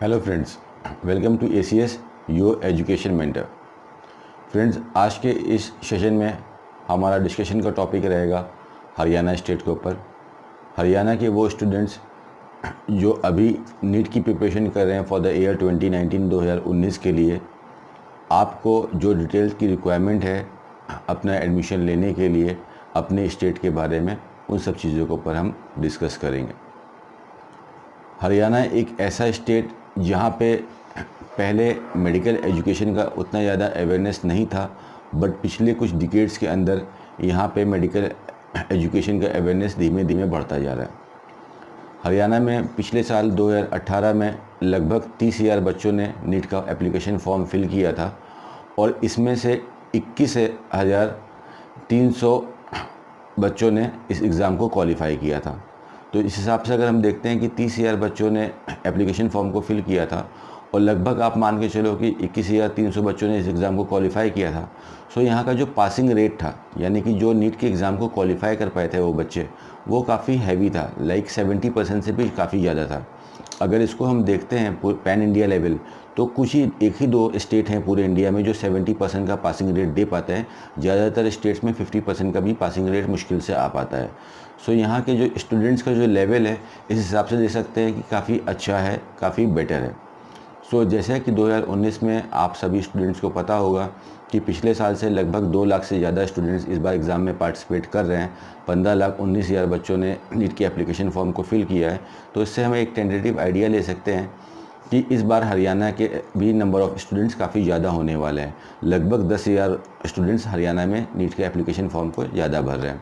Hello friends, welcome to ACS your education mentor. Friends, आज के इस सेशन में हमारा डिस्कशन का टॉपिक रहेगा हरियाणा स्टेट के ऊपर। हरियाणा के वो स्टूडेंट्स जो अभी नीट की प्रिपरेशन कर रहे हैं फॉर द ईयर 2019 के लिए, आपको जो डिटेल्स की रिक्वायरमेंट है अपना एडमिशन लेने के लिए अपने स्टेट के बारे में, उन सब चीज़ों के ऊपर हम डिस्कस करेंगे। हरियाणा एक ऐसा स्टेट जहाँ पे पहले मेडिकल एजुकेशन का उतना ज़्यादा अवेयरनेस नहीं था, बट पिछले कुछ डिकेड्स के अंदर यहाँ पे मेडिकल एजुकेशन का अवेयरनेस धीमे धीमे बढ़ता जा रहा है। हरियाणा में पिछले साल 2018 में लगभग 30,000 बच्चों ने नीट का एप्लीकेशन फॉर्म फिल किया था और इसमें से 21,300 बच्चों ने इस एग्ज़ाम को क्वालिफाई किया था। तो इस हिसाब से अगर हम देखते हैं कि 30,000 बच्चों ने एप्लीकेशन फॉर्म को फिल किया था और लगभग आप मान के चलो कि 21,300 बच्चों ने इस एग्ज़ाम को क्वालिफाई किया था, सो यहाँ का जो पासिंग रेट था, यानी कि जो नीट के एग्ज़ाम को क्वालिफाई कर पाए थे वो बच्चे, वो काफ़ी हैवी था, लाइक 70% से भी काफ़ी ज़्यादा था। अगर इसको हम देखते हैं पैन इंडिया लेवल, तो कुछ ही एक ही दो स्टेट हैं पूरे इंडिया में जो 70% का पासिंग रेट दे पाते हैं। ज़्यादातर स्टेट्स में 50% का भी पासिंग रेट मुश्किल से आ पाता है। सो यहाँ के जो स्टूडेंट्स का जो लेवल है, इस हिसाब से देख सकते हैं कि काफ़ी अच्छा है, काफ़ी बेटर है। सो जैसे कि 2019 में आप सभी स्टूडेंट्स को पता होगा कि पिछले साल से लगभग 2 लाख से ज़्यादा स्टूडेंट्स इस बार एग्ज़ाम में पार्टिसिपेट कर रहे हैं। 15,19,000 बच्चों ने नीट की एप्लीकेशन फॉर्म को फिल किया है। तो इससे हमें एक टेंटेटिव आइडिया ले सकते हैं कि इस बार हरियाणा के भी नंबर ऑफ़ स्टूडेंट्स काफ़ी ज़्यादा होने वाले हैं। लगभग 10,000 स्टूडेंट्स हरियाणा में नीट के एप्लीकेशन फॉर्म को ज़्यादा भर रहे हैं।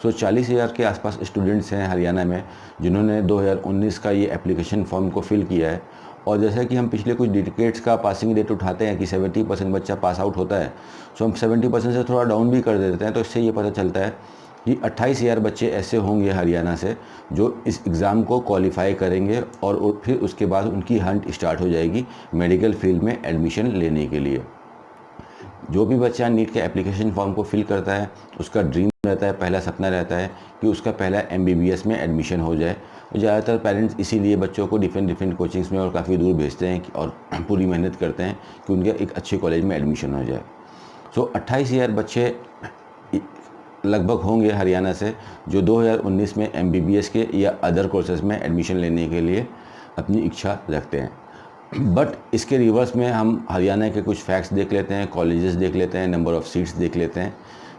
सो 40,000 के आसपास स्टूडेंट्स हैं हरियाणा में जिन्होंने 2019 का ये एप्लीकेशन फॉर्म को फिल किया है। और जैसा कि हम पिछले कुछ डिकेड्स का पासिंग रेट उठाते हैं कि 70% बच्चा पास आउट होता है, सो हम 70% से थोड़ा डाउन भी कर देते हैं। तो इससे ये पता चलता है कि 28,000 बच्चे ऐसे होंगे हरियाणा से जो इस एग्ज़ाम को क्वालिफाई करेंगे और फिर उसके बाद उनकी हंट स्टार्ट हो जाएगी मेडिकल फील्ड में एडमिशन लेने के लिए। जो भी बच्चा नीट के एप्लीकेशन फॉर्म को फिल करता है, उसका ड्रीम रहता है, पहला सपना रहता है कि उसका पहला MBBS में एडमिशन हो जाए। ज़्यादातर पेरेंट्स इसीलिए बच्चों को डिफरेंट कोचिंग्स में और काफ़ी दूर भेजते हैं और पूरी मेहनत करते हैं कि उनके एक अच्छे कॉलेज में एडमिशन हो जाए। सो 28,000 बच्चे लगभग होंगे हरियाणा से जो 2019 में MBBS के या अदर कोर्सेज़ में एडमिशन लेने के लिए अपनी इच्छा रखते हैं। बट इसके रिवर्स में हम हरियाणा के कुछ फैक्ट्स देख लेते हैं, कॉलेजेस देख लेते हैं, नंबर ऑफ़ सीट्स देख लेते हैं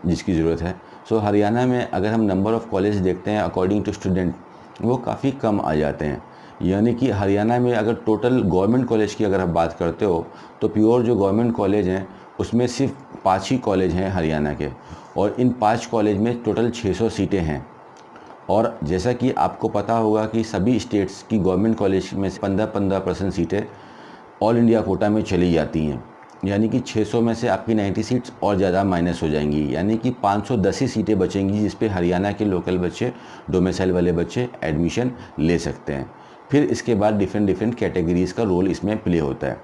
जिसकी ज़रूरत है। सो हरियाणा में अगर हम नंबर ऑफ़ कॉलेज देखते हैं अकॉर्डिंग टू स्टूडेंट, वो काफ़ी कम आ जाते हैं। यानी कि हरियाणा में अगर टोटल गवर्नमेंट कॉलेज की अगर आप बात करते हो तो प्योर जो गवर्नमेंट कॉलेज हैं उसमें सिर्फ 5 ही कॉलेज हैं हरियाणा के, और इन 5 कॉलेज में टोटल 600 सीटें हैं। और जैसा कि आपको पता होगा कि सभी स्टेट्स की गवर्नमेंट कॉलेज में 15% सीटें ऑल इंडिया कोटा में चली जाती हैं, यानी कि 600 में से आपकी 90 सीट्स और ज़्यादा माइनस हो जाएंगी, यानी कि 510 ही सीटें बचेंगी जिस पे हरियाणा के लोकल बच्चे, डोमिसाइल वाले बच्चे एडमिशन ले सकते हैं। फिर इसके बाद डिफरेंट कैटेगरीज़ का रोल इसमें प्ले होता है।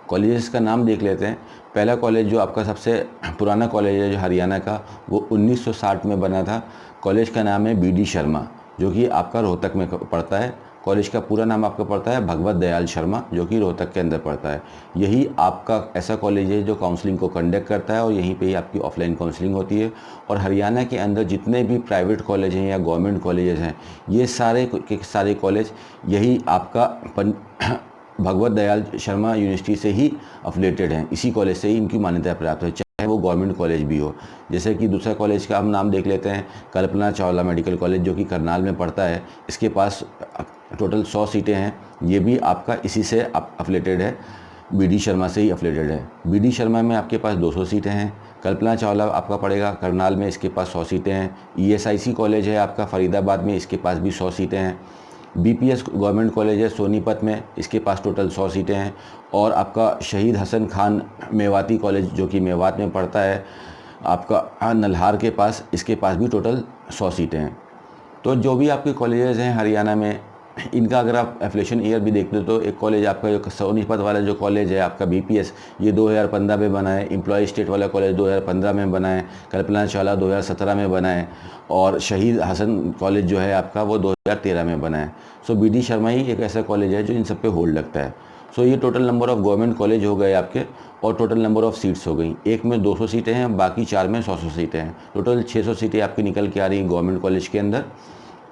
कॉलेजेस का नाम देख लेते हैं। पहला कॉलेज जो आपका सबसे पुराना कॉलेज है जो हरियाणा का, वो 1960 में बना था। कॉलेज का नाम है BD शर्मा, जो कि आपका रोहतक में पड़ता है। कॉलेज का पूरा नाम आपका पड़ता है भगवत दयाल शर्मा, जो कि रोहतक के अंदर पड़ता है। यही आपका ऐसा कॉलेज है जो काउंसलिंग को कंडक्ट करता है और यहीं पे ही आपकी ऑफलाइन काउंसलिंग होती है। और हरियाणा के अंदर जितने भी प्राइवेट कॉलेज हैं या गवर्नमेंट कॉलेजेस हैं, ये सारे के सारे कॉलेज यही आपका भगवत दयाल शर्मा यूनिवर्सिटी से ही अफिलेटेड हैं। इसी कॉलेज से ही इनकी मान्यता प्राप्त है, चाहे वो गवर्नमेंट कॉलेज भी हो। जैसे कि दूसरा कॉलेज का हम नाम देख लेते हैं, कल्पना चावला मेडिकल कॉलेज, जो कि करनाल में पड़ता है। इसके पास टोटल 100 सीटें हैं। ये भी आपका इसी से अफिलेटेड है, BD शर्मा से ही अफिलेटेड है। BD शर्मा में आपके पास 200 सीटें हैं। कल्पना चावला आपका पड़ेगा करनाल में, इसके पास 100 सीटें हैं। ESIC कॉलेज है आपका फरीदाबाद में, इसके पास भी 100 सीटें हैं। BPS गवर्नमेंट कॉलेज है सोनीपत में, इसके पास टोटल 100 सीटें हैं। और आपका शहीद हसन खान मेवाती कॉलेज, जो कि मेवात में पड़ता है, आपका नल्हार के पास, इसके पास भी टोटल 100 सीटें हैं। तो जो भी आपके कॉलेजेस हैं हरियाणा में, इनका अगर आप एफिलिएशन ईयर भी देखते हो तो एक कॉलेज आपका जो सोनीपत वाला जो कॉलेज है आपका बीपीएस, ये 2015 में बना है। एम्प्लॉय स्टेट वाला कॉलेज 2015 में बना है। कल्पना चावला 2017 में बना है। और शहीद हसन कॉलेज जो है आपका वो 2013 में बना है। सो बी.डी. शर्मा ही एक ऐसा कॉलेज है जो इन सब पे होल्ड लगता है। सो ये total number of government college हो गए आपके, और टोटल नंबर ऑफ़ सीट्स हो गई। एक में 200 सीटें हैं, बाकी 4 में 100 सीटें हैं। टोटल 600 सीटें आपकी निकल के आ रही हैं गवर्नमेंट कॉलेज के अंदर।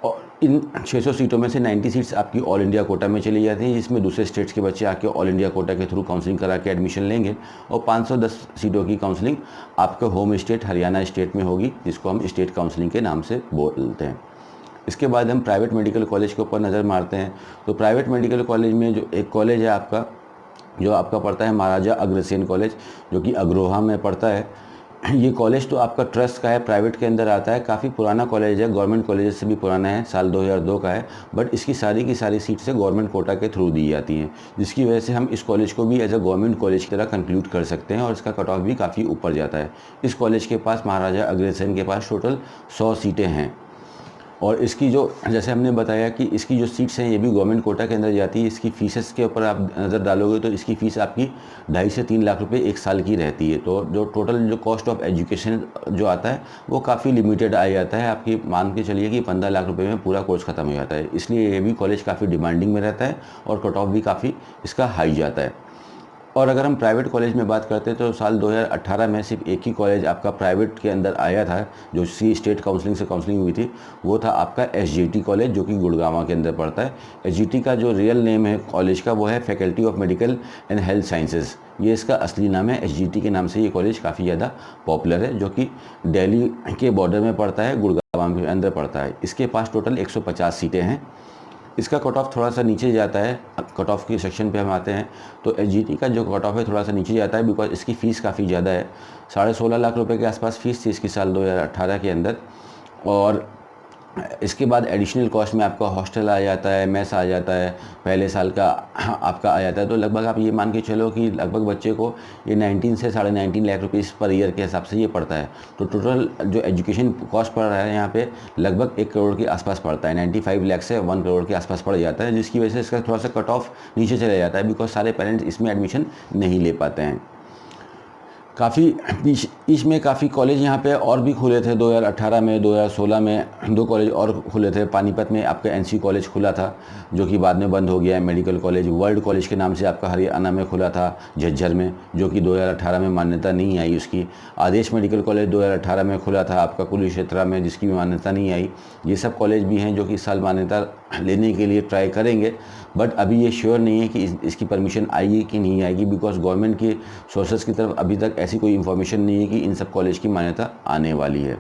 और इन 600 सीटों में से 90 सीट्स आपकी ऑल इंडिया कोटा में चली जाती हैं, जिसमें दूसरे स्टेट्स के बच्चे आके ऑल इंडिया कोटा के थ्रू काउंसलिंग करा के एडमिशन लेंगे। और 510 सीटों की काउंसलिंग आपका होम स्टेट हरियाणा स्टेट में होगी, जिसको हम स्टेट काउंसलिंग के नाम से बोलते हैं। इसके बाद हम प्राइवेट मेडिकल कॉलेज के ऊपर नज़र मारते हैं। तो प्राइवेट मेडिकल कॉलेज में जो एक कॉलेज है आपका, जो आपका पड़ता है महाराजा अग्रसेन कॉलेज, जो कि अग्रोहा में पड़ता है। ये कॉलेज तो आपका ट्रस्ट का है, प्राइवेट के अंदर आता है। काफ़ी पुराना कॉलेज है, गवर्नमेंट कॉलेज से भी पुराना है, साल 2002 का है। बट इसकी सारी की सारी सीट्स गवर्नमेंट कोटा के थ्रू दी जाती हैं, जिसकी वजह से हम इस कॉलेज को भी एज अ गवर्नमेंट कॉलेज की तरह कंक्लूड कर सकते हैं, और इसका कट ऑफ भी काफ़ी ऊपर जाता है। इस कॉलेज के पास, महाराजा अग्रसेन के पास, टोटल 100 सीटें हैं। और इसकी जो, जैसे हमने बताया कि इसकी जो सीट्स हैं ये भी गवर्नमेंट कोटा के अंदर जाती है। इसकी फ़ीसेस के ऊपर आप नज़र डालोगे तो इसकी फ़ीस आपकी 2.5 से 3 लाख रुपए एक साल की रहती है। तो जो टोटल जो कॉस्ट ऑफ एजुकेशन जो आता है वो काफ़ी लिमिटेड आ जाता है। आपकी मान के चलिए कि 15 लाख रुपए में पूरा कोर्स ख़त्म हो जाता है। इसलिए ये भी कॉलेज काफ़ी डिमांडिंग में रहता है, और कट ऑफ भी काफ़ी इसका हाई जाता है। और अगर हम प्राइवेट कॉलेज में बात करते हैं तो साल 2018 में सिर्फ एक ही कॉलेज आपका प्राइवेट के अंदर आया था, जो स्टेट काउंसलिंग से काउंसलिंग हुई थी। वो था आपका एसजीटी कॉलेज, जो कि गुड़गांव के अंदर पड़ता है। एसजीटी का जो रियल नेम है कॉलेज का वो है faculty of medical and health sciences, ये इसका असली नाम है। एसजीटी के नाम से ये कॉलेज काफ़ी ज़्यादा पॉपुलर है, जो कि दिल्ली के बॉर्डर में पड़ता है, गुड़गांव के अंदर पड़ता है। इसके पास टोटल 150 सीटें हैं। इसका कट ऑफ थोड़ा सा नीचे जाता है। कट ऑफ के सेक्शन पे हम आते हैं तो एसजीटी का जो कट ऑफ है थोड़ा सा नीचे जाता है, बिकॉज इसकी फ़ीस काफ़ी ज़्यादा है। 16.5 लाख रुपए के आसपास फ़ीस थी इसकी साल 2018 के अंदर। और इसके बाद एडिशनल कॉस्ट में आपका हॉस्टल आ जाता है, मेस आ जाता है, पहले साल का आपका आ जाता है। तो लगभग आप ये मान के चलो कि लगभग बच्चे को ये 19 से 19.5 लाख रुपीस पर ईयर के हिसाब से ये पड़ता है। तो टोटल जो एजुकेशन कॉस्ट पड़ रहा है यहाँ पे लगभग 1 करोड़ के आसपास पड़ता है। 95 लाख से 1 करोड़ के आसपास पड़ जाता है, जिसकी वजह से इसका थोड़ा सा कट ऑफ नीचे चले जाता है, बिकॉज सारे पेरेंट्स इसमें एडमिशन नहीं ले पाते हैं। काफ़ी इसमें काफ़ी कॉलेज यहाँ पे और भी खुले थे 2018 में। 2016 में 2 कॉलेज और खुले थे। पानीपत में आपका एनसी कॉलेज खुला था, जो कि बाद में बंद हो गया है। मेडिकल कॉलेज वर्ल्ड कॉलेज के नाम से आपका हरियाणा में खुला था, झज्जर में, जो कि 2018 में मान्यता नहीं आई उसकी। आदेश मेडिकल कॉलेज 2018 में खुला था आपका कुरुक्षेत्र में, जिसकी भी मान्यता नहीं आई। ये सब कॉलेज भी हैं जो कि इस साल मान्यता लेने के लिए ट्राई करेंगे, बट अभी ये श्योर नहीं है कि इसकी परमिशन आएगी कि नहीं आएगी, बिकॉज गवर्नमेंट के सोर्सेज की तरफ अभी तक ऐसी कोई इन्फॉर्मेशन नहीं है कि इन सब कॉलेज की मान्यता आने वाली है।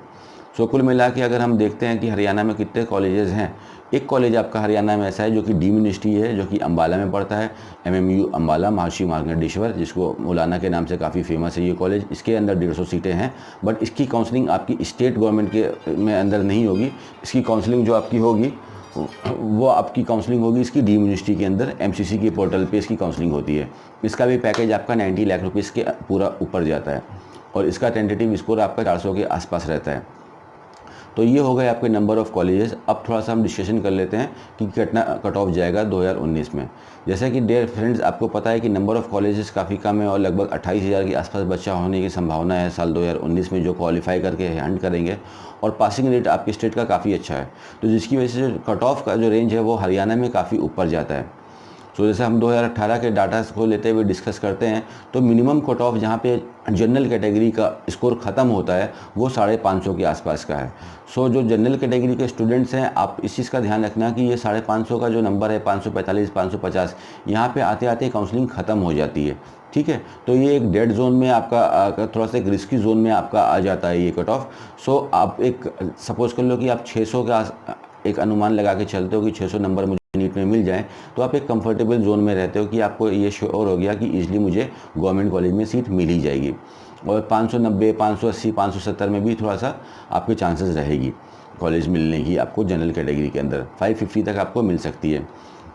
सो कुल मिला के अगर हम देखते हैं कि हरियाणा में कितने कॉलेजेस हैं, एक कॉलेज आपका हरियाणा में ऐसा है जो कि डीम्ड यूनिवर्सिटी है, जो कि अम्बाला में पड़ता है, एमएमयू अम्बाला, महर्षि मार्कंडेश्वर, जिसको मौलाना के नाम से काफ़ी फेमस है ये कॉलेज। इसके अंदर 150 सीटें हैं, बट इसकी काउंसलिंग आपकी स्टेट गवर्नमेंट के में अंदर नहीं होगी। इसकी काउंसलिंग जो आपकी होगी वो आपकी काउंसलिंग होगी इसकी डीम्ड यूनिवर्सिटी के अंदर, एमसीसी के पोर्टल पे इसकी काउंसलिंग होती है। इसका भी पैकेज आपका 90 लाख रुपीज़ के पूरा ऊपर जाता है, और इसका टेंटेटिव स्कोर आपका 400 के आसपास रहता है। तो ये हो गए आपके नंबर ऑफ़ कॉलेजेस। अब थोड़ा सा हम डिस्कशन कर लेते हैं कि कितना कट ऑफ जाएगा 2019 में। जैसा कि डियर फ्रेंड्स, आपको पता है कि नंबर ऑफ़ कॉलेजेस काफ़ी कम है, और लगभग 28,000 के आसपास बच्चा होने की संभावना है साल 2019 में, जो क्वालिफाई करके हैंड करेंगे। और पासिंग रेट आपके स्टेट का काफ़ी अच्छा है, तो जिसकी वजह से कट ऑफ का जो रेंज है वो हरियाणा में काफ़ी ऊपर जाता है। तो जैसे हम 2018 के डाटा को लेते हुए डिस्कस करते हैं, तो मिनिमम कट ऑफ जहाँ पे जनरल कैटेगरी का स्कोर ख़त्म होता है वो 550 के आसपास का है। सो जो जनरल कैटेगरी के स्टूडेंट्स हैं, आप इस चीज़ का ध्यान रखना कि ये 550 का जो नंबर है, 545, 550, यहाँ पे आते आते काउंसलिंग ख़त्म हो जाती है। ठीक है, तो ये एक डेड जोन में आपका थोड़ा सा एक रिस्की जोन में आपका आ जाता है ये कट ऑफ। सो आप एक सपोज़ कर लो कि आप 600 का एक अनुमान लगा के चलते हो कि 600 नंबर मुझे नीट में मिल जाए, तो आप एक कंफर्टेबल जोन में रहते हो कि आपको ये श्योर हो गया कि ईजिली मुझे गवर्नमेंट कॉलेज में सीट मिल ही जाएगी। और 590, 580, 570 में भी थोड़ा सा आपके चांसेस रहेगी कॉलेज मिलने की आपको जनरल कैटेगरी के अंदर। 550 तक आपको मिल सकती है।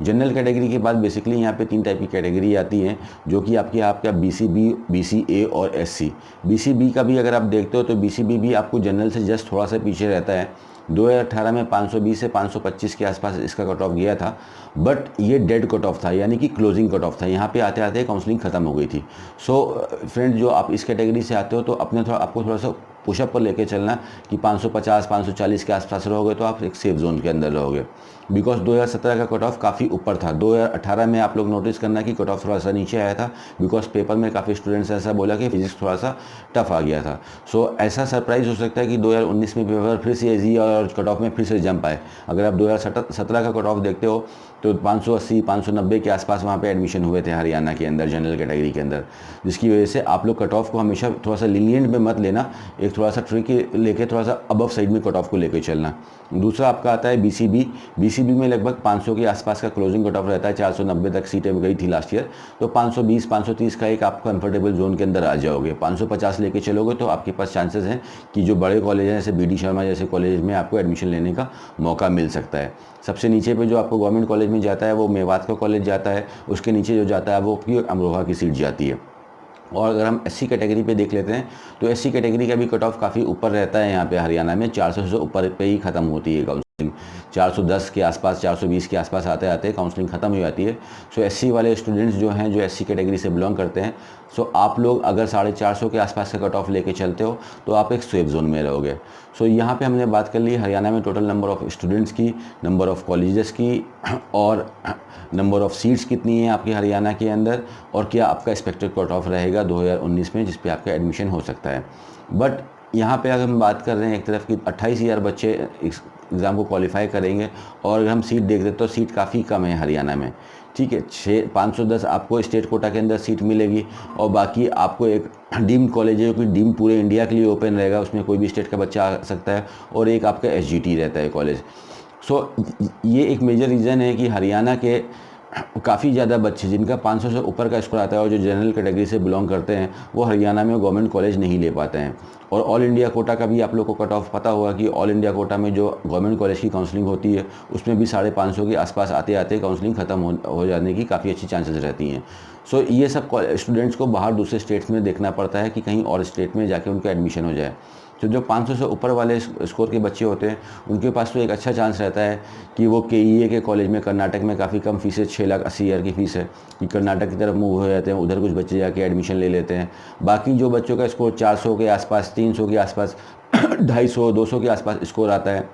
जनरल कैटेगरी के बाद बेसिकली यहाँ पे 3 टाइप की कैटेगरी आती हैं, जो कि आपका बीसीबी, बीसीए और एससी। बीसीबी का भी अगर आप देखते हो तो बीसीबी भी आपको जनरल से जस्ट थोड़ा सा पीछे रहता है, 2018 में 520 से 525 के आसपास इसका कट ऑफ गया था, बट ये डेड कट ऑफ था, यानी कि क्लोजिंग कट ऑफ था। यहाँ पे आते आते काउंसलिंग ख़त्म हो गई थी। सो फ्रेंड, जो आप इस कैटेगरी से आते हो तो आपको थोड़ा सा पुशअप पर लेके चलना कि 550 540 के आसपास रहोगे तो आप एक सेफ जोन के अंदर रहोगे। बिकॉज 2017 का कट ऑफ काफ़ी ऊपर था। 2018 में आप लोग नोटिस करना कि कट ऑफ थोड़ा सा नीचे आया था, बिकॉज पेपर में काफ़ी स्टूडेंट्स ऐसा बोला कि फिजिक्स थोड़ा सा टफ आ गया था। सो ऐसा सरप्राइज हो सकता है कि 2019 में पेपर फिर से इजी और कट ऑफ में फिर से जंप आए। अगर आप 2017 का कट ऑफ देखते हो तो 580 590 के आसपास वहाँ पे एडमिशन हुए थे हरियाणा के अंदर जनरल कैटेगरी के अंदर, जिसकी वजह से आप लोग कट ऑफ को हमेशा थोड़ा सा लीनियंट में मत लेना, एक थोड़ा सा ट्रिक लेके थोड़ा सा अबव साइड में कट ऑफ को लेके चलना। दूसरा आपका आता है बीसीबी में लगभग 500 के आसपास का क्लोजिंग कट ऑफ रहता है, 490 तक सीटें गई थी लास्ट ईयर। तो 520 530 का एक आप कंफर्टेबल जोन के अंदर आ जाओगे। 550 लेके चलोगे तो आपके पास चांसेस हैं कि जो बड़े कॉलेज हैं जैसे BD शर्मा जैसे कॉलेज में आपको एडमिशन लेने का मौका मिल सकता है। सबसे नीचे पे जो आपको गवर्नमेंट कॉलेज में जाता है वो मेवात का कॉलेज जाता है, उसके नीचे जो जाता है वो अमरोहा की सीट जाती है। और अगर हम SC कैटेगरी पे देख लेते हैं तो SC कैटेगरी का भी कट ऑफ काफ़ी ऊपर रहता है। यहाँ पे हरियाणा में 400 से ऊपर पे ही ख़त्म होती है काउंसलिंग, 410 के आसपास 420 के आसपास आते आते काउंसलिंग ख़त्म हो जाती है। सो SC वाले स्टूडेंट्स जो हैं जो SC कैटेगरी से बिलोंग करते हैं, सो आप लोग अगर 450 के आसपास का कट ऑफ लेके चलते हो तो आप एक सेफ जोन में रहोगे। सो यहाँ पे हमने बात कर ली हरियाणा में टोटल नंबर ऑफ़ स्टूडेंट्स की, नंबर ऑफ़ कॉलेजेस की, और नंबर ऑफ़ सीट्स कितनी है आपकी हरियाणा के अंदर, और क्या आपका एक्सपेक्टेड कट ऑफ रहेगा 2019 में जिस पे आपका एडमिशन हो सकता है। बट यहाँ पे अगर हम बात कर रहे हैं एक तरफ कि 28,000 बच्चे एग्ज़ाम को क्वालिफाई करेंगे, और अगर हम सीट देख रहे तो सीट काफ़ी कम है हरियाणा में। ठीक है, 510 आपको स्टेट कोटा के अंदर सीट मिलेगी, और बाकी आपको एक डीम्ड कॉलेज है, क्योंकि डीम्ड पूरे इंडिया के लिए ओपन रहेगा, उसमें कोई भी स्टेट का बच्चा आ सकता है, और एक आपका SGT रहता है कॉलेज। सो ये एक मेजर रीज़न है कि हरियाणा के काफ़ी ज़्यादा बच्चे जिनका 500 से ऊपर का स्कोर आता है और जो जनरल कैटेगरी से बिलोंग करते हैं वो हरियाणा में गवर्नमेंट कॉलेज नहीं ले पाते हैं। और ऑल इंडिया कोटा का भी आप लोग को कट ऑफ पता होगा कि ऑल इंडिया कोटा में जो गवर्नमेंट कॉलेज की काउंसलिंग होती है उसमें भी 550 के आसपास आते आते काउंसलिंग ख़त्म हो जाने की काफ़ी अच्छी चांसेस रहती हैं। सो ये सब स्टूडेंट्स को बाहर दूसरे स्टेट्स में देखना पड़ता है कि कहीं और स्टेट में जाके उनका एडमिशन हो जाए। तो जो 500 से ऊपर वाले स्कोर के बच्चे होते हैं उनके पास तो एक अच्छा चांस रहता है कि वो KEA के कॉलेज में, कर्नाटक में काफ़ी कम फीस है, 6,80,000 की फ़ीस है, कि कर्नाटक की तरफ मूव हो जाते हैं, उधर कुछ बच्चे जाके एडमिशन ले लेते हैं। बाकी जो बच्चों का स्कोर 400 के आसपास, 300 के आसपास 250 200 के आसपास स्कोर आता है,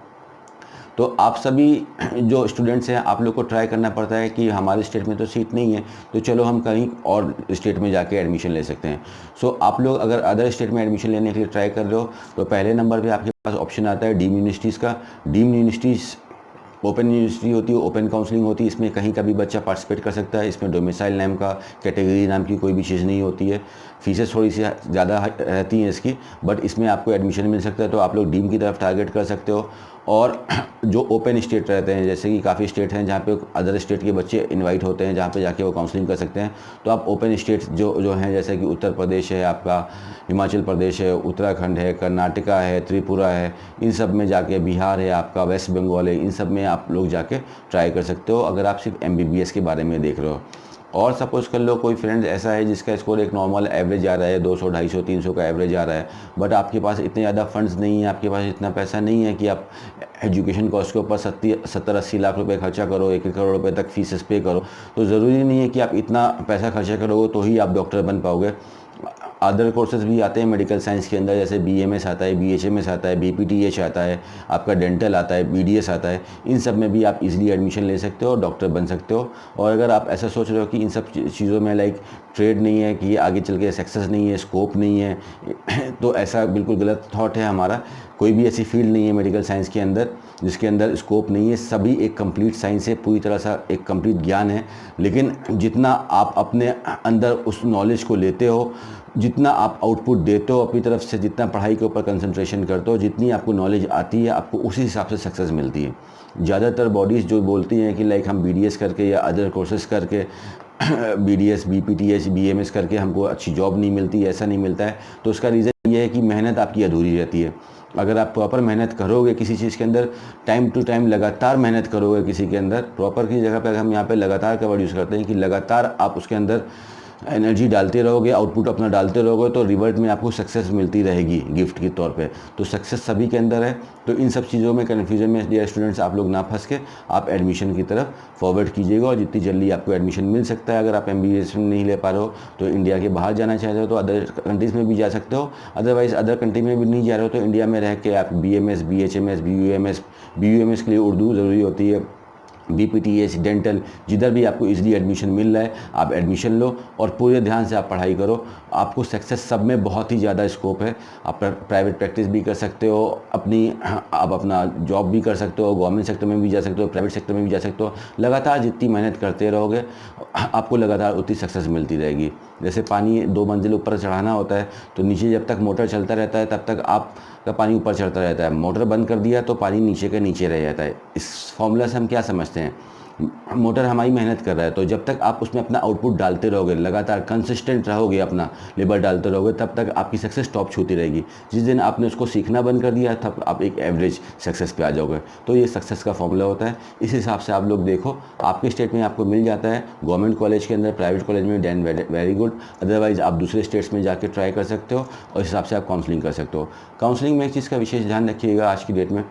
तो आप सभी जो स्टूडेंट्स हैं आप लोग को ट्राई करना पड़ता है कि हमारे स्टेट में तो सीट नहीं है तो चलो हम कहीं और स्टेट में जाके एडमिशन ले सकते हैं। सो आप लोग अगर अदर स्टेट में एडमिशन लेने के लिए ट्राई कर रहे हो तो पहले नंबर पे आपके पास ऑप्शन आता है डीम्ड यूनिवर्सिटीज़ का। डीम्ड यूनिवर्सिटीज़ ओपन यूनिवर्सिटी होती है, ओपन काउंसलिंग होती है, इसमें कहीं का भी बच्चा पार्टिसिपेट कर सकता है। इसमें डोमिसाइल नाम का, कैटेगरी नाम की कोई भी चीज़ नहीं होती है। फीसेस थोड़ी सी ज़्यादा रहती हैं इसकी, बट इसमें आपको एडमिशन मिल सकता है, तो आप लोग डीम की तरफ टारगेट कर सकते हो। और जो ओपन स्टेट रहते हैं, जैसे कि काफ़ी स्टेट हैं जहाँ पे अदर स्टेट के बच्चे इनवाइट होते हैं जहाँ पे जाके वो काउंसलिंग कर सकते हैं, तो आप ओपन स्टेट जो हैं जैसे कि उत्तर प्रदेश है आपका, हिमाचल प्रदेश है, उत्तराखंड है, कर्नाटका है, त्रिपुरा है, इन सब में जाके, बिहार है आपका, वेस्ट बंगाल है, इन सब में आप लोग जाके ट्राई कर सकते हो अगर आप सिर्फ MBBS के बारे में देख रहे हो। और सपोज़ कर लो कोई फ्रेंड ऐसा है जिसका स्कोर एक नॉर्मल एवरेज आ रहा है, 200 250 300 का एवरेज आ रहा है, बट आपके पास इतने ज़्यादा फंड्स नहीं है, आपके पास इतना पैसा नहीं है कि आप एजुकेशन कॉस्ट के ऊपर 70-80 लाख रुपए खर्चा करो, 1 करोड़ रुपए तक फीसेस पे करो। तो ज़रूरी नहीं है कि आप इतना पैसा खर्चा करोगे तो ही आप डॉक्टर बन पाओगे। अदर कोर्सेज भी आते हैं मेडिकल साइंस के अंदर, जैसे BMS आता है, BHMS आता है, BPTH आता है, आपका डेंटल आता है, BDS आता है, इन सब में भी आप इजीली एडमिशन ले सकते हो और डॉक्टर बन सकते हो। और अगर आप ऐसा सोच रहे हो कि इन सब चीज़ों में लाइक ट्रेड नहीं है, कि ये आगे चल के सक्सेस नहीं है, स्कोप नहीं है, तो ऐसा बिल्कुल गलत थॉट है हमारा। कोई भी ऐसी फील्ड नहीं है मेडिकल साइंस के अंदर जिसके अंदर स्कोप नहीं है। सभी एक कंप्लीट साइंस है, पूरी तरह सा एक कंप्लीट ज्ञान है, लेकिन जितना आप अपने अंदर उस नॉलेज को लेते हो, जितना आप आउटपुट देते हो अपनी तरफ से, जितना पढ़ाई के ऊपर कंसंट्रेशन करते हो, जितनी आपको नॉलेज आती है, आपको उसी हिसाब से सक्सेस मिलती है। ज़्यादातर बॉडीज़ जो बोलती हैं कि लाइक हम BDS करके या अदर कोर्सेज करके BDS, BPTH, BMS करके हमको अच्छी जॉब नहीं मिलती, ऐसा नहीं मिलता है, तो उसका रीज़न ये है कि मेहनत आपकी अधूरी रहती है। अगर आप प्रॉपर मेहनत करोगे किसी चीज़ के अंदर, टाइम टू टाइम लगातार मेहनत करोगे किसी के अंदर, प्रॉपर की जगह पर हम यहाँ पे लगातार का वर्ड यूज़ करते हैं कि लगातार आप उसके अंदर एनर्जी डालते रहोगे, आउटपुट अपना डालते रहोगे, तो रिवर्ट में आपको सक्सेस मिलती रहेगी गिफ्ट के तौर पे। तो सक्सेस सभी के अंदर है। तो इन सब चीज़ों में कन्फ्यूजन में डियर स्टूडेंट्स आप लोग ना फंस के आप एडमिशन की तरफ फॉरवर्ड कीजिएगा, और जितनी जल्दी आपको एडमिशन मिल सकता है। अगर आप MBBS में नहीं ले पा रहे हो तो इंडिया के बाहर जाना चाहते हो तो अदर कंट्रीज़ में भी जा सकते हो। अदरवाइज़ अदर कंट्री में भी नहीं जा रहे हो तो इंडिया में रह के आप BMS, BHMS, BUMS के लिए उर्दू ज़रूरी होती है, BPTH, डेंटल, जिधर भी आपको इजीली एडमिशन मिल रहा है आप एडमिशन लो और पूरे ध्यान से आप पढ़ाई करो। आपको सक्सेस सब में बहुत ही ज़्यादा स्कोप है। आप प्राइवेट प्रैक्टिस भी कर सकते हो, आप अपना जॉब भी कर सकते हो, गवर्नमेंट सेक्टर में भी जा सकते हो, प्राइवेट सेक्टर में भी जा सकते हो। लगातार जितनी मेहनत करते रहोगे आपको लगातार उतनी सक्सेस मिलती रहेगी। जैसे पानी 2 मंजिल ऊपर चढ़ाना होता है तो नीचे जब तक मोटर चलता रहता है तब तक आपका पानी ऊपर चढ़ता रहता है। मोटर बंद कर दिया तो पानी नीचे के नीचे रह जाता है। इस फॉर्मूला से हम क्या समझते हैं, मोटर हमारी मेहनत कर रहा है, तो जब तक आप उसमें अपना आउटपुट डालते रहोगे, लगातार कंसिस्टेंट रहोगे, अपना लेबर डालते रहोगे, तब तक आपकी सक्सेस टॉप छूती रहेगी। जिस दिन आपने उसको सीखना बंद कर दिया तब आप एक एवरेज सक्सेस पे आ जाओगे। तो ये सक्सेस का फॉर्मूला होता है। इस हिसाब से आप लोग देखो, आपके स्टेट में आपको मिल जाता है गवर्नमेंट कॉलेज के अंदर, प्राइवेट कॉलेज में, देन वेरी गुड। अदरवाइज़ आप दूसरे स्टेट्स में जाके ट्राई कर सकते हो और इस हिसाब से आप काउंसलिंग कर सकते हो। काउंसलिंग में एक चीज़ का विशेष ध्यान रखिएगा, आज की डेट में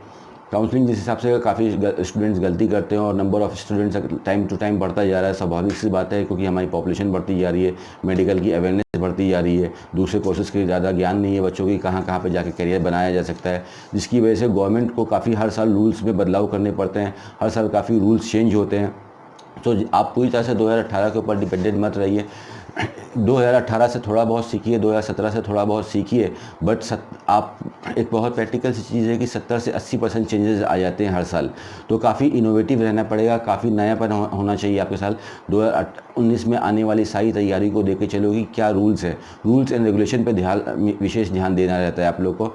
काउंसलिंग जिस हिसाब से काफ़ी स्टूडेंट्स गलती करते हैं और number of students time to time बढ़ता जा रहा है, स्वाभाविक सी बात है क्योंकि हमारी पॉपुलेशन बढ़ती जा रही है, मेडिकल की अवेयरनेस बढ़ती जा रही है, दूसरे कोर्सेज़ के ज़्यादा ज्ञान नहीं है बच्चों की, कहाँ कहाँ पे जाके करियर बनाया जा सकता है, जिसकी वजह से गवर्नमेंट को काफ़ी हर साल रूल्स में बदलाव करने पड़ते हैं, हर साल काफ़ी रूल्स चेंज होते हैं। तो आप पूरी तरह से 2018 के ऊपर डिपेंडेंट मत रहिए। 2018 से थोड़ा बहुत सीखिए, 2017 से थोड़ा बहुत सीखिए, बट आप एक बहुत प्रैक्टिकल सी चीज़ है कि 70 से 80% चेंजेस आ जाते हैं हर साल। तो काफ़ी इनोवेटिव रहना पड़ेगा, काफ़ी नयापन होना चाहिए आपके साथ। 2019 में आने वाली सारी तैयारी को देख के चलो कि क्या रूल्स है, रूल्स एंड रेगुलेशन पे विशेष ध्यान देना रहता है आप लोग को।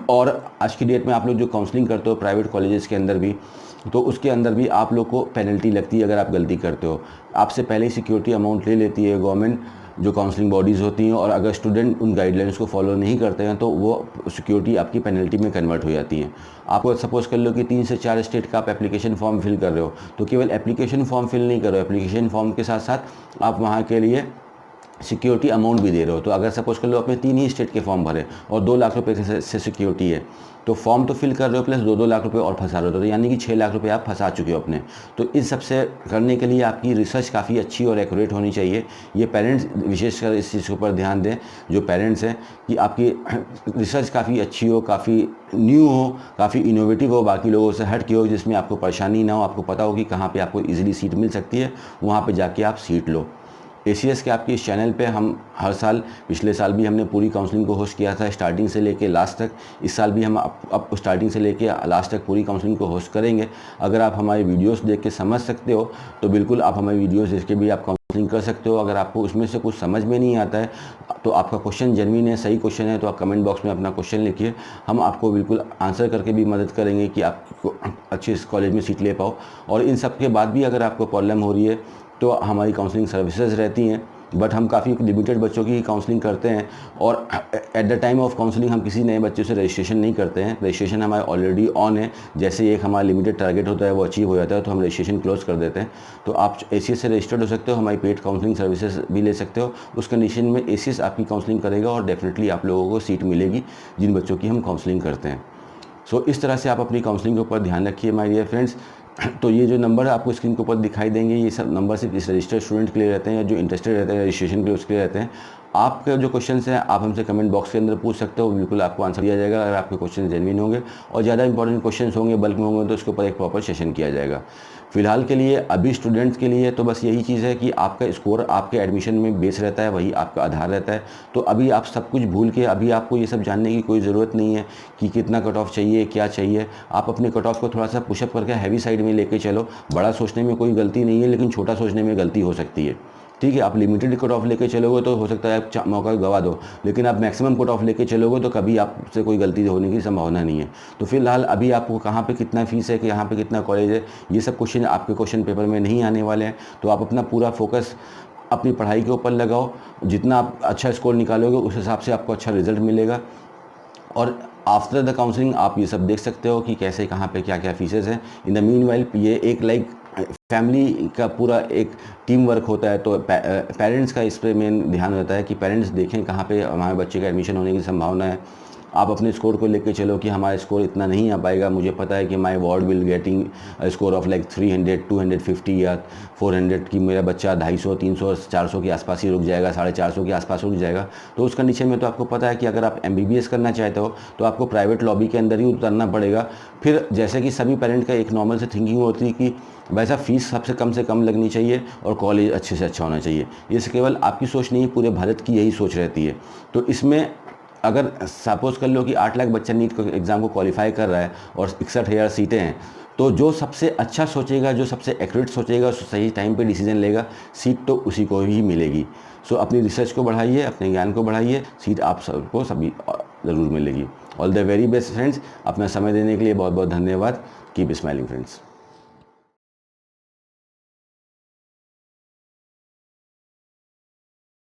और आज की डेट में आप लोग जो काउंसलिंग करते हो प्राइवेट कॉलेजेस के अंदर भी, तो उसके अंदर भी आप लोग को पेनल्टी लगती है अगर आप गलती करते हो। आपसे पहले ही सिक्योरिटी अमाउंट ले लेती है गवर्नमेंट, जो काउंसलिंग बॉडीज़ होती हैं, और अगर स्टूडेंट उन गाइडलाइंस को फॉलो नहीं करते हैं तो वो सिक्योरिटी आपकी पेनल्टी में कन्वर्ट हो जाती है। आपको सपोज़ कर लो कि 3 से 4 स्टेट का आप एप्लीकेशन फॉर्म फिल कर रहे हो, तो केवल एप्लीकेशन फॉर्म फिल नहीं करो, एप्लीकेशन फॉर्म के साथ साथ आप वहाँ के लिए सिक्योरिटी अमाउंट भी दे रहे हो। तो अगर सपोज कर लो अपने 3 ही स्टेट के फॉर्म भरे और 2 लाख रुपए से सिक्योरिटी है, तो फॉर्म तो फिल कर रहे हो प्लस 2-2 लाख रुपए और फंसा रहे हो, तो यानी कि 6 लाख रुपए आप फंसा चुके हो अपने। तो इस सब से करने के लिए आपकी रिसर्च काफ़ी अच्छी और एक्यूरेट होनी चाहिए। ये पेरेंट्स विशेषकर इस चीज़ के ऊपर ध्यान दें, जो पेरेंट्स हैं, कि आपकी रिसर्च काफ़ी अच्छी हो, काफ़ी न्यू हो, काफ़ी इनोवेटिव हो, बाकी लोगों से हट के हो, जिसमें आपको परेशानी ना हो, आपको पता हो कि कहाँ पर आपको ईजिली सीट मिल सकती है, वहाँ पर जाके आप सीट लो। ACS के आपके इस चैनल पे हम हर साल, पिछले साल भी हमने पूरी काउंसलिंग को होस्ट किया था स्टार्टिंग से लेके लास्ट तक। इस साल भी हम अब स्टार्टिंग से लेके लास्ट तक पूरी काउंसलिंग को होस्ट करेंगे। अगर आप हमारे वीडियोस देख के समझ सकते हो तो बिल्कुल आप हमारे वीडियोस देख के भी आप काउंसलिंग कर सकते हो। अगर आपको उसमें से कुछ समझ में नहीं आता है तो आपका क्वेश्चन जेन्युइन है, सही क्वेश्चन है, तो आप कमेंट बॉक्स में अपना क्वेश्चन लिखिए, हम आपको बिल्कुल आंसर करके भी मदद करेंगे कि आप अच्छे इस कॉलेज में सीट ले पाओ। और इन सब के बाद भी अगर आपको प्रॉब्लम हो रही है तो हमारी काउंसलिंग सर्विसेज रहती हैं, बट हम काफ़ी लिमिटेड बच्चों की काउंसलिंग करते हैं। और at the time of counselling हम किसी नए बच्चे से रजिस्ट्रेशन नहीं करते हैं, रजिस्ट्रेशन हमारे ऑलरेडी ऑन है। जैसे एक हमारा लिमिटेड टारगेट होता है वो अचीव हो जाता है तो हम रजिस्ट्रेशन क्लोज कर देते हैं। तो आप ACS से रजिस्टर्ड हो सकते हो, हमारी पेड काउंसलिंग सर्विसेज भी ले सकते हो। उस कंडीशन में ACS आपकी काउंसलिंग करेगा और डेफिनेटली आप लोगों को सीट मिलेगी जिन बच्चों की हम काउंसलिंग करते हैं। सो इस तरह से आप अपनी काउंसलिंग के ऊपर ध्यान रखिए माय डियर फ्रेंड्स। तो ये जो नंबर आपको स्क्रीन के ऊपर दिखाई देंगे, ये सब नंबर सिर्फ इस रजिस्टर्ड स्टूडेंट के लिए रहते हैं या जो इंटरेस्टेड रहते हैं रजिस्ट्रेशन के लिए, उसके लिए रहते हैं। आपके जो क्वेश्चंस हैं आप हमसे कमेंट बॉक्स के अंदर पूछ सकते हो, बिल्कुल आपको आंसर दिया जाएगा अगर आपके क्वेश्चन जेन्युइन होंगे। और ज़्यादा इंपॉर्टेंट क्वेश्चंस होंगे, बल्क में होंगे, तो उसके ऊपर एक प्रॉपर सेशन किया जाएगा। फिलहाल के लिए अभी स्टूडेंट्स के लिए तो बस यही चीज़ है कि आपका स्कोर आपके एडमिशन में बेस रहता है, वही आपका आधार रहता है। तो अभी आप सब कुछ भूल के अभी आपको ये सब जानने की कोई ज़रूरत नहीं है कि कितना कट ऑफ चाहिए, क्या चाहिए। आप अपने कट ऑफ को थोड़ा सा पुशअप करके हैवी साइड में लेके चलो। बड़ा सोचने में कोई गलती नहीं है, लेकिन छोटा सोचने में गलती हो सकती है। ठीक है, आप लिमिटेड कट ऑफ लेके चलोगे तो हो सकता है आप मौका गवा दो, लेकिन आप मैक्सिमम कट ऑफ लेके चलोगे तो कभी आपसे कोई गलती होने की संभावना नहीं है। तो फिलहाल अभी आपको कहाँ पे कितना फीस है, कि यहाँ पे कितना कॉलेज है, ये सब क्वेश्चन आपके क्वेश्चन पेपर में नहीं आने वाले हैं। तो आप अपना पूरा फोकस अपनी पढ़ाई के ऊपर लगाओ। जितना आप अच्छा स्कोर निकालोगे उस हिसाब से आपको अच्छा रिजल्ट मिलेगा। और आफ्टर द काउंसलिंग आप ये सब देख सकते हो कि कैसे कहाँ पे क्या क्या फीसेस हैं। इन द मीन वाइल ये एक लाइक फैमिली का पूरा एक टीम वर्क होता है, तो पेरेंट्स का इस पे मेन ध्यान रहता है कि पेरेंट्स देखें कहाँ पे हमारे बच्चे का एडमिशन होने की संभावना है। आप अपने स्कोर को लेके चलो कि हमारा स्कोर इतना नहीं आ पाएगा, मुझे पता है कि my ward will getting score of like 300 250 या 400 कि मेरा बच्चा 250 300 400 के आसपास ही रुक जाएगा, 450 के आसपास रुक जाएगा। तो उस कंडीशन में तो आपको पता है कि अगर आप MBBS करना चाहते हो तो आपको प्राइवेट लॉबी के अंदर ही उतरना पड़ेगा। फिर जैसे कि सभी पेरेंट का एक नॉर्मल से थिंकिंग होती है कि वैसा फीस सबसे कम से कम लगनी चाहिए और कॉलेज अच्छे से अच्छा होना चाहिए। ये केवल आपकी सोच नहीं है, पूरे भारत की यही सोच रहती है। तो इसमें अगर सपोज़ कर लो कि 8 लाख बच्चा नीट एग्ज़ाम को क्वालिफाई कर रहा है और 61,000 सीटें हैं, तो जो सबसे अच्छा सोचेगा, जो सबसे एक्यूरेट सोचेगा, सही टाइम पे डिसीजन लेगा, सीट तो उसी को ही मिलेगी। सो अपनी रिसर्च को बढ़ाइए, अपने ज्ञान को बढ़ाइए, सीट आप सबको सभी ज़रूर मिलेगी। All the very best friends. अपना समय देने के लिए बहुत बहुत धन्यवाद। Keep smiling friends.